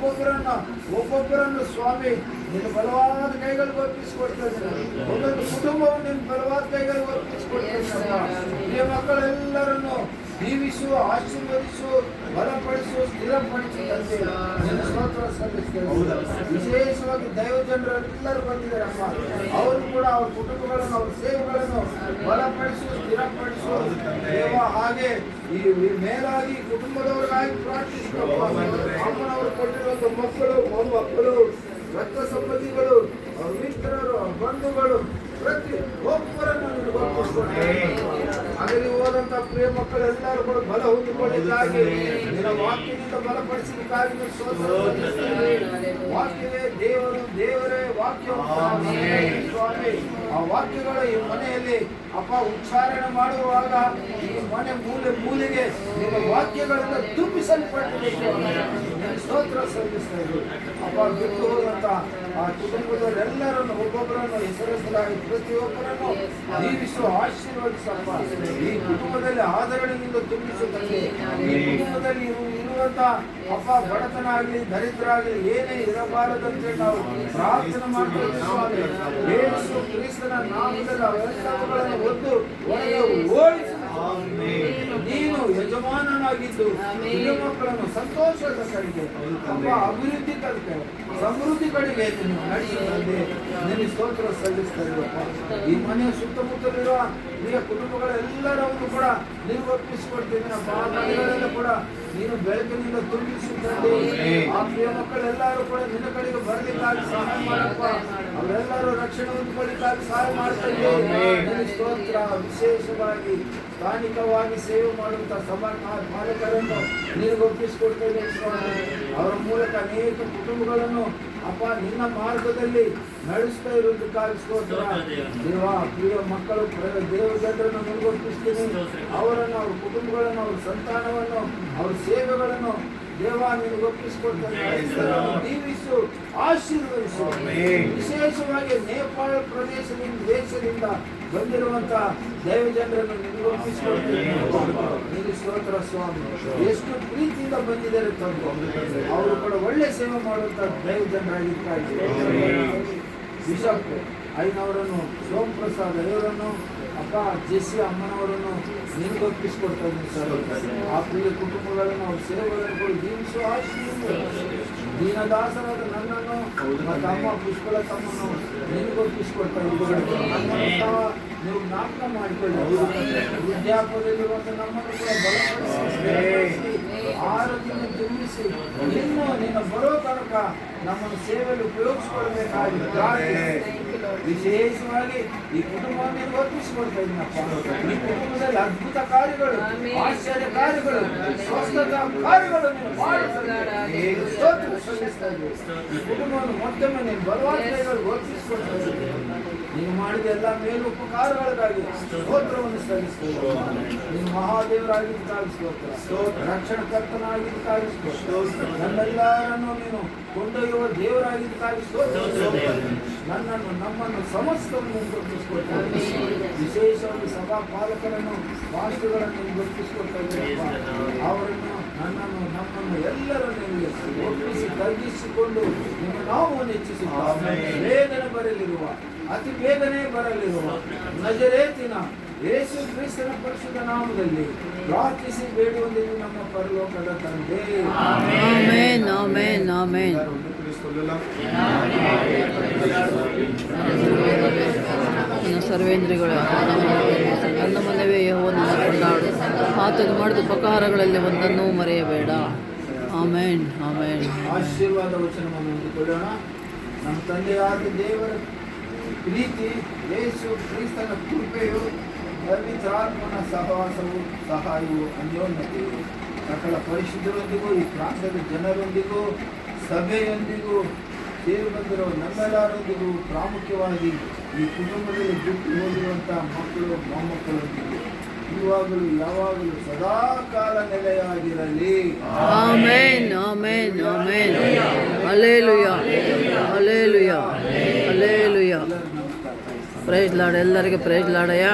ಒಬ್ಬೊಬ್ಬರನ್ನು ಸ್ವಾಮಿ ನಿನ್ನ ಬಲವಾದ ಕೈಗಳಿಗೆ ಒಪ್ಪಿಸಿಕೊಡ್ತಾ ಇದ್ದೀನಿ. ಒಂದೊಂದು ಕುಟುಂಬವನ್ನು ನಿನ್ನ ಬಲವಾದ ಕೈಗಳಿಗೆ ಒಪ್ಪಿಸಿಕೊಡ್ತಾ ಇದ್ದೀನಿ. ಈ ಮಕ್ಕಳೆಲ್ಲರನ್ನು ಜೀವಿಸು, ಆಶೀರ್ವದಿಸು, ಬಲಪಡಿಸು, ಸ್ಥಿರಪಡಿಸು ತಂದೆ ನಿನ್ನ ಸ್ತೋತ್ರ ಸಲ್ಲಿಸ್ತೇವೆ. ವಿಶೇಷವಾಗಿ ದೈವ ಜನರೆಲ್ಲರೂ ಬಂದಿದ್ದಾರೆ ಅಮ್ಮ. ಅವರು ಕೂಡ ಅವ್ರ ಕುಟುಂಬಗಳನ್ನು, ಅವ್ರ ಸೇವೆಗಳನ್ನು ಬಲಪಡಿಸು, ಸ್ಥಿರಪಡಿಸು ದೇವ. ಹಾಗೆ ಈ ಮೇಲಾಗಿ ಕುಟುಂಬದವರಿಗಾಗಿ ಪ್ರಾರ್ಥಿಸಬೇಕು. ಅಮ್ಮನವರು ಕೊಟ್ಟಿರುವಂತ ಮಕ್ಕಳು, ಮೊಮ್ಮಕ್ಕಳು, ರಕ್ತ ಸಂಬಂಧಿಗಳು, ಅವ್ರ ಮಿತ್ರರು, ಅವ್ರ ಬಂಧುಗಳು, ಪ್ರತಿ ಒಬ್ಬರನ್ನು ಅದರಲ್ಲಿ ಹೋದಂತ ಪ್ರಿಯ ಮಕ್ಕಳೆಲ್ಲರೂ ಕೂಡ ಬಲ ಹೊಂದಿಕೊಂಡಿದ್ದಾಗಿ ನಿನ್ನ ವಾಕ್ಯದಿಂದ ಬಲಪಡಿಸಲಿಕ್ಕಾಗಿ ವಾಕ್ಯವೇ ದೇವರು, ದೇವರೇ ವಾಕ್ಯ. ಸ್ವಾಮಿ, ಆ ವಾಕ್ಯಗಳು ಈ ಮನೆಯಲ್ಲಿ ಅಪ್ಪ ಉಚ್ಚಾರಣೆ ಮಾಡುವಾಗ ಈ ಮನೆ ಮೂಲೆಗೆ ನಿಮ್ಮ ವಾಕ್ಯಗಳಿಂದ ತುಂಬಿಸಲ್ಪಟ್ಟಿದೆ. ಸ್ತೋತ್ರ ಸಲ್ಲಿಸ್ತಾ ಇದ್ದೀವಿ ಅಪ್ಪ. ಬಿಟ್ಟು ಹೋದಂತ ಆ ಕುಟುಂಬದವರೆಲ್ಲರನ್ನು, ಒಬ್ಬೊಬ್ಬರನ್ನು ಹೆಸರಿಸಲಾಗಿ ಪ್ರತಿಯೊಬ್ಬರನ್ನು ಜೀವಿಸು, ಆಶೀರ್ವದಿಸಪ್ಪ. ಈ ಕುಟುಂಬದಲ್ಲಿ ಆದರಣೆಯಿಂದ ತುಂಬಿಸುತ್ತದೆ. ಈ ಕುಟುಂಬದಲ್ಲಿ ಇರುವಂತ ಅಪ್ಪ ಬಡತನ ಆಗಲಿ, ದರಿದ್ರ ಆಗಲಿ ಏನೇ ಇರಬಾರದಂತೆ ನಾವು ಪ್ರಾರ್ಥನೆ ಮಾಡ್ತೀವಿ. ಯೇಸು ಕ್ರಿಸ್ತನ ನಾಮದಲ್ಲಿ ಅವೆಲ್ಲವುಗಳನ್ನು ಒದ್ದು ಒಳಗೆ ಓಡಿಸಿ ನೀನು ಯಜಮಾನನಾಗಿದ್ದು ಹಿರಿಯ ಮಕ್ಕಳನ್ನು ಸಂತೋಷದ ಕಡೆಗೆ ಅಪ್ಪ ಅಭಿವೃದ್ಧಿ ಕಡೆಗೆ, ಸಮೃದ್ಧಿ ಕಡೆಗೆ ನೀವು ನಡೆಸುತ್ತದೆ. ನಿನ್ನ ಸ್ತೋತ್ರ ಸಲ್ಲಿಸ್ತಾ ಇರುವಪ್ಪ. ಈ ಮನೆಯ ಸುತ್ತಮುತ್ತಲಿರುವ ನಿನ್ನ ಕುಟುಂಬಗಳೆಲ್ಲರನ್ನು ಕೂಡ ನೀವು ಒಪ್ಪಿಸಿಕೊಡ್ತಿದ್ದೀನಪ್ಪ. ಆ ಮನೆಗಳೆಲ್ಲ ಕೂಡ ನೀನು ಬೆಳಕಿನಿಂದ ತುಂಬಿಸುತ್ತದೆ. ಆ ಪ್ರಿಯ ಮಕ್ಕಳೆಲ್ಲರೂ ಕೂಡ ನಿನ್ನ ಕಡೆಗೆ ಬರಲಿಕ್ಕಾಗಿ ಸಹಾಯ ಮಾಡಪ್ಪ. ಅವರೆಲ್ಲರೂ ರಕ್ಷಣೆ ಹೊಂದಿಕೊಳ್ಳಿಕ್ಕಾಗಿ ಸಹಾಯ ಮಾಡ್ತಾ ಇದ್ದೇವೆ. ಸ್ತೋತ್ರ. ವಿಶೇಷವಾಗಿ ಸ್ಥಾನಿಕವಾಗಿ ಸೇವೆ ಮಾಡುವಂತಹ ಸಭಾ ಪಾಲಕರನ್ನು ನೀನು ಒಪ್ಪಿಸಿಕೊಡ್ತೇವೆ. ಅವರ ಮೂಲಕ ಅನೇಕ ಕುಟುಂಬಗಳನ್ನು ಅಪ್ಪ ನಿನ್ನ ಮಾರ್ಗದಲ್ಲಿ ನಡೆಸ್ತಾ ಇರುವುದಕ್ಕಾಗಿ ಸ್ತೋತ್ರ. ದೇವ, ಪ್ರಿಯ ಮಕ್ಕಳು, ದೇವ ಜನರನ್ನು ನಿನಗೊಪ್ಪಿಸ್ತೀನಿ. ಅವರನ್ನು, ಅವ್ರ ಕುಟುಂಬಗಳನ್ನು, ಅವ್ರ ಸಂತಾನವನ್ನು, ಅವ್ರ ಸೇವೆಗಳನ್ನು ದೇವ ನಿನಗೆ ಒಪ್ಪಿಸಿಕೊಡ್ತಾರೆ. ಜೀವಿಸು, ಆಶೀರ್ವದಿಸು. ವಿಶೇಷವಾಗಿ ನೇಪಾಳ ದೇಶದಿಂದ ಬಂದಿರುವಂತ ದೈವ ಜನರನ್ನು ನಿನಗೆ ಒಪ್ಪಿಸಿಕೊಡ್ತೀನಿ. ನಿನಗೆ ಸ್ತೋತ್ರ ಸ್ವಾಮಿ. ಎಷ್ಟು ಪ್ರೀತಿಯಿಂದ ಬಂದಿದ್ದಾರೆ ತಂದು ಅವರು ಕೂಡ ಒಳ್ಳೆ ಸೇವೆ ಮಾಡುವಂತ ದೈವ ಜನರಾಗಿರ್ತಾರೆ. ಬಿಷಪ್ ಐನವರನ್ನು, ಸೋಮಪ್ರಸಾದ್ ಇವರನ್ನು, ಅಪ್ಪ ಜೆಸಿ ಅಮ್ಮನವರನ್ನು ನಿನಗೆ ಒಪ್ಪಿಸಿಕೊಡ್ತಾ ಇದ್ದೀನಿ ಸರ್. ಆ ಪ್ರಿಯ ಕುಟುಂಬಗಳನ್ನು, ಅವ್ರ ಸೇವೆಗಳನ್ನು ಜೀವಿಸು, ಆಶೀರ್ವದಿಸು. ದೀನದಾಸರಾದ ನನ್ನನ್ನು ಮತ್ತು ಅಮ್ಮ ಪುಷ್ಪಳ ತಮ್ಮನ್ನು ನಿನಗೆ ಒಪ್ಪಿಸಿಕೊಡ್ತಾ ಇದ್ದೀನಿ. ನೀವು ಜ್ಞಾಪಕ ಮಾಡಿಕೊಳ್ಳಿ. ವೃದ್ಧಾಪದಲ್ಲಿರುವಂಥ ನಮ್ಮನ್ನು ಕೂಡ ಬಲಪಡಿಸಿ, ಆರೋಗ್ಯವನ್ನು ತುಂಬಿಸಿ, ಇನ್ನು ನಿನ್ನ ಬರೋ ತನಕ ನಮ್ಮನ್ನು ಸೇವೆಯಲ್ಲಿ ಉಪಯೋಗಿಸಿಕೊಳ್ಬೇಕಾಗಿ ವಿಶೇಷವಾಗಿ ಈ ಕುಟುಂಬವನ್ನು ಒಪ್ಪಿಸಿಕೊಡ್ತಾ ಇದ್ದೀನಪ್ಪ. ಈ ಕುಟುಂಬದಲ್ಲಿ ಅದ್ಭುತ ಕಾರ್ಯಗಳು, ಆಶ್ಚರ್ಯ ಕಾರ್ಯಗಳು, ಸ್ವಸ್ಥತಾ ಕಾರ್ಯಗಳು ನೀನು ಮಾಡುತ್ತದೆ. ಈ ಕುಟುಂಬವನ್ನು ಮತ್ತೊಮ್ಮೆ ನೀನು ಬಲವಾದ ಕೈಗಳು ಒಪ್ಪಿಸಿಕೊಡ್ತಾ ಇದ್ದೀವಿ. ನೀನು ಮಾಡಿದ ಎಲ್ಲ ಮೇಲು ಉಪಕಾರಗಳಿಗಾಗಿ ಸ್ತೋತ್ರವನ್ನು ಸಲ್ಲಿಸ್ತೇವೆ. ನೀನು ಮಹಾದೇವರಾಗಿದ್ದಕ್ಕಾಗಿ ಸ್ತೋತ್ರ, ರಕ್ಷಣಕರ್ತನಾಗಿದ್ದಕ್ಕಾಗಿ ಸ್ತೋತ್ರ, ನನ್ನೆಲ್ಲರನ್ನು ನೀನು ಕೊಂಡೊಯ್ಯುವ ದೇವರಾಗಿದ್ದಕ್ಕಾಗಿ ಸ್ತೋತ್ರ. ನನ್ನನ್ನು, ನಮ್ಮನ್ನು, ಸಮಸ್ತವನ್ನು ಗೊತ್ತಿಸಿಕೊಡ್ತಾರೆ. ವಿಶೇಷವಾಗಿ ಸಭಾ ಪಾಲಕರನ್ನು, ವಾಸ್ತುಗಳನ್ನು ಗೊತ್ತಿಸಿಕೊಡ್ತಾ ಇದ್ದೀರಪ್ಪ. ಅವರನ್ನು, ನನ್ನನ್ನು, ನಮ್ಮನ್ನು ಎಲ್ಲರನ್ನು ಒಪ್ಪಿಸಿ ತಗ್ಗಿಸಿಕೊಂಡು ನಿಮ್ಮ ನಾಮವನ್ನು ಹೆಚ್ಚಿಸುತ್ತಾ ಬೇಗನೆ ಬರಲಿರುವ, ಅತಿ ಬೇಗನೆ ಬರಲಿರುವ ನಜರೇತಿನ ಯೇಸು ಕ್ರಿಸ್ತನ ಪರಿಶುದ್ಧ ನಾಮದಲ್ಲಿ ಪ್ರಾರ್ಥಿಸಿ ಬೇಡುವಂದಿದ್ದು ನಮ್ಮ ಪರಲೋಕದ ತಂದೆ. Amen, amen, amen. ಸರ್ವೇಂದ್ರಿಗಳು ನನ್ನ ಮನವೇ ಯೆಹೋವನನ್ನು ಕೊಂಡಾಡು, ಆತನು ಮಾಡಿದ ಉಪಕಾರಗಳಲ್ಲಿ ಒಂದನ್ನೂ ಮರೆಯಬೇಡ. Amen, amen. ಆಶೀರ್ವಾದ ವಚನವನ್ನು ಹೊಂದಿಕೊಳ್ಳೋಣ. ನಮ್ಮ ತಂದೆಯಾದ ದೇವರ ಪ್ರೀತಿ, ಯೇಸು ಕ್ರಿಸ್ತನ ಕೃಪೆಯು, ಪವಿತ್ರಾತ್ಮನ ಸಹವಾಸವು, ಸಹಾಯವು, ಅನ್ಯೋನ್ಯತೆಯು ಸಕಲ ಪರಿಶುದ್ಧರೊಂದಿಗೂ, ಈ ಪ್ರಾಂತದ ಜನರೊಂದಿಗೂ, ಸಭೆಯೊಂದಿಗೂ, ಸೇರಿ ಬಂದಿರುವ ನಮ್ಮೆಲ್ಲರೊಂದಿಗೂ, ಪ್ರಾಮುಖ್ಯವಾಗಿ ಈ ಕುಟುಂಬದಲ್ಲಿ ಬಿಟ್ಟು ಹೋಗಿರುವಂಥ ಮಕ್ಕಳು, ಮೊಮ್ಮಕ್ಕಳೊಂದಿಗೂ ಇವಾಗಲೂ ಯಾವಾಗಲೂ ಸದಾ ಕಾಲ ನೆಲೆಯಾಗಿರಲಿ. Amen, amen, amen. Hallelujah, hallelujah, hallelujah. Praise lord. ಎಲ್ಲರಿಗೆ ಪ್ರೈಸ್ ಲಾರ್ಡಯ್ಯ.